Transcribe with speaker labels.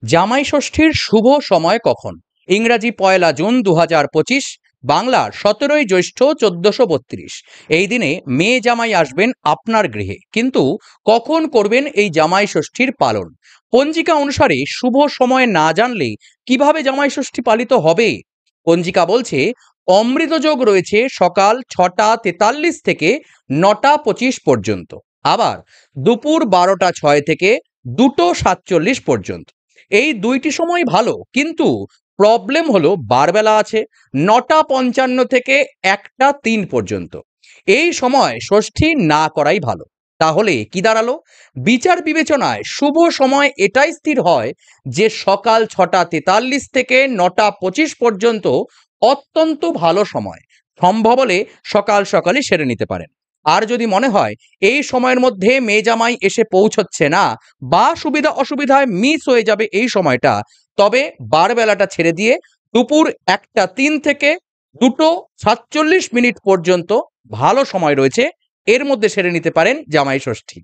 Speaker 1: জামাই ষষ্ঠীর শুভ সময় কখন? ইংরাজি ১লা জুন ২০২৫, বাংলার ১৭ই জ্যৈষ্ঠ ১৪৩২। এই দিনে মেয়ে জামাই আসবেন আপনার গৃহে, কিন্তু কখন করবেন এই জামাই ষষ্ঠীর পালন? পঞ্জিকা অনুসারে শুভ সময় না জানলে কিভাবে জামাই ষষ্ঠী পালিত হবে? পঞ্জিকা বলছে অমৃতযোগ রয়েছে সকাল ৬টা ৪৩ থেকে ৯টা ২৫ পর্যন্ত, আবার দুপুর ১২টা ৬ থেকে ২টো ৪৭ পর্যন্ত। এই দুইটি সময় ভালো, কিন্তু প্রবলেম হলো বারবেলা আছে ৯টা ৫৫ থেকে ১টা ৩ পর্যন্ত। এই সময় ষষ্ঠী না করাই ভালো। তাহলে কি দাঁড়ালো? বিচার বিবেচনায় শুভ সময় এটাই স্থির হয় যে সকাল ৬টা ৪৩ থেকে ৯টা ২৫ পর্যন্ত অত্যন্ত ভালো সময়। সম্ভব হলে সকাল সকালই সেরে নিতে পারেন। আর যদি মনে হয় এই সময়ের মধ্যে মেয়ে জামাই এসে পৌঁছচ্ছে না বা সুবিধা অসুবিধায় মিস হয়ে যাবে এই সময়টা, তবে বারবেলাটা ছেড়ে দিয়ে দুপুর ১টা ৩ থেকে ২টো ৪৭ মিনিট পর্যন্ত ভালো সময় রয়েছে, এর মধ্যে সেরে নিতে পারেন জামাই ষষ্ঠী।